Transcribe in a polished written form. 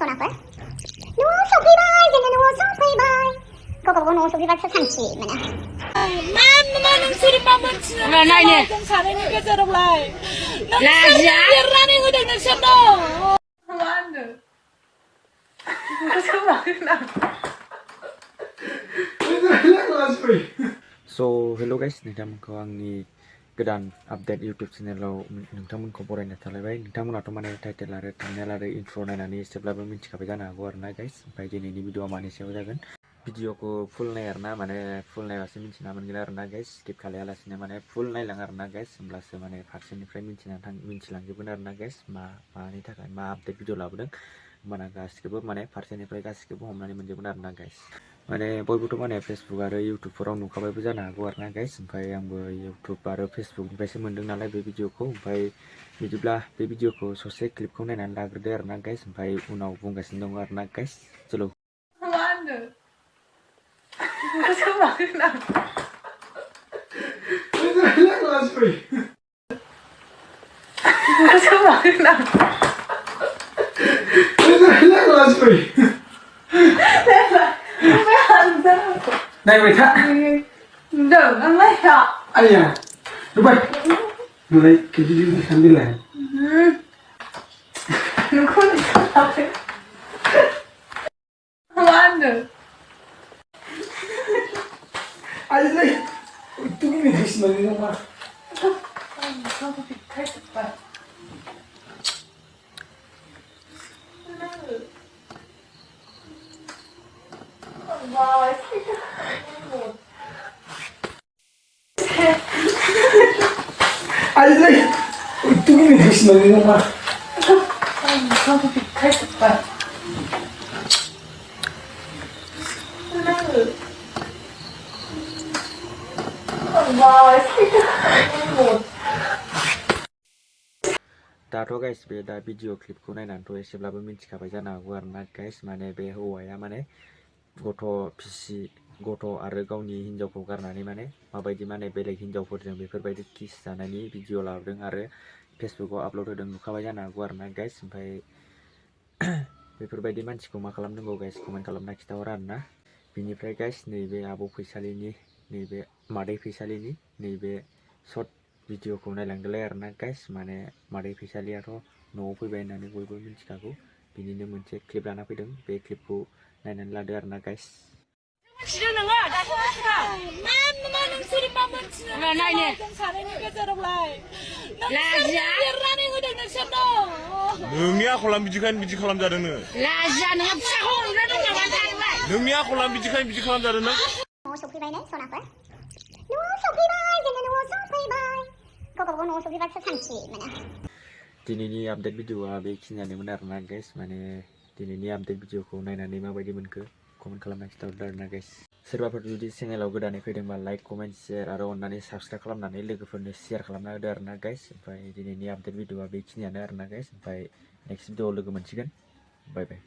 सनाफोर न'आव सफैबाय जोङो न'आव सफैबाय गावबा गाव न'आव सफैबासो सान्थि मोनो मा नोंसोर मा मोनथिनो नायनो जों सानैनि गेजेरावलाय नोंसोर लिरनानै होदों नोंसोरनो मा होनदों So hello guys, नोंथांमोनखौ आंनि गोदान आपडेट YouTube चेनेलाव नोंथांमोनखौ बरायनाय थालायबाय। नोंथांमोनाथ' माने टाइटेल आरो थांबनेल आरो इन्ट्र नायनानै एसेब्लाबो मिथिखाबाय जानो हागौ आरोना गाइस। ओमफ्राय दिनैनि भिडिअआ मानि सायाव जागोन? भिडिअखौ फुल नाय आरोना, माने फुल नायबासो मिथिना मोनगोन आरोना गाइस। स्किप खालायालासिनो माने फुल नायलां आरोना गाइस, होमब्लासो माने फारसेनिफ्राय मिथिलांजोबगोन आरोना गाइस मानि थाखाय मा आपडेट भिडिअ लाबोदों। होमबाना गासिखौबो माने फारसेनिफ्राय गासिखौबो हमनानै मोनजोबगोन आरोना गाइस। माने बयबोथ' माने फेसबुक आरो इउटुबफोराव नुखाबायबो जानो हागौ आरोना गाइस। ओमफ्राय आंबो इउटुब आरो फेसबुकनिफ्रायसो मोन्दों नालाय बे भिडिअखौ। ओमफ्राय बिदिब्ला बे भिडिअखौ ससे क्लिपखौ नायनानै लाग्रोदो आरोना गाइस, ओमफ्राय उनाव बुंगासिनो दङ आरोना गाइस। चलो। मा होनदों Đây mày thắt đừng ăn lấy họ anh à đúng vậy lấy cái đi khăn đi lại nó không được sao thế không ăn được anh đây tôi nghĩ mình thích mà đi không mà không có bị thay thực vậy rồi anh đây tôi nghĩ mình thích mà đi không mà không có bị thay thực vậy rồi दाथ' guys बे दा video क्लिपखौ नायनानैथ' एसेब्लाबो मिथिखाबाय जानो हागौ आरोना guys. माने बे हौवाया माने गथ' आरो गावनि हिन्जावखौ गारनानै माने माबायदि माने बेलेग हिन्जावफोरजों बेफोरबायदि किस जानायनि भिडिअ लाबोदों आरो फेसबुकआव आपल'ड होदों नुखाबाय जानो हागौ आरोना गाइस। ओमफ्राय बेफोरबायदि मानसिखौ मा खालामनांगौ गाइस कमेन्ट खालामना खिन्थाहर आरोना। बिनिफ्राय गाइस नैबे आब' फैसालिनि नैबे मादै फैसालिनि नैबे सर्ट भिडिअखौ नायलांदोलाय आरोना गाइस। माने मादै फैसालियाथ' न'आव फैबाय होननानै बयबो मिथिखागौ, बिनिनो मोनसे क्लिप लाना फैदों। बे क्लिपखौ नायनानै लादो आरोना गाइस। मिथिदों नोङो दाथ' मा नोंसोर मा मोनथिनो नायनो जों सानैनि गेजेरावलाय नोंसोर लिरनानै होदों नोंसोरनो नोंनि आखला बिदिखायनो बिदि खालामजादों नोङो लाजिया नोङो फिसाखौ हमना दोननांगौ जाहैबाय नोंनि आखला बिदिखायनो बिदि खालामजादों नों न'आव सफैबाय ने सनाफोर न'आव सफैबाय जोङो न'आव सफैबाय गावबा गाव न'आव सफैबासो सान्थि मोनो दिनैनि आपडेट भिडिअआ बेखिनियानोमोन आरोना गाइस। माने दिनैनि आपडेट भिडिअखौ नायनानै माबायदि मोनखो कमेन्ट खालामना खिन्थाहरदो आरोना गाइस। सोरबाफोर जुदि चेनेलाव गोदानै फैदोंबा लाइक कमेन्ट शेयार आरो अननानै साबसक्राइब खालामनानै लोगोफोरनो शेयार खालामना होदो आरोना गाइस। ओमफ्राय दिनैनि आपडेट भिडिअआ बेखिनियानो आरोना गाइस। ओमफ्राय नेक्स्ट भिडिअआव लोगो मोनसिगोन। बाय बाय।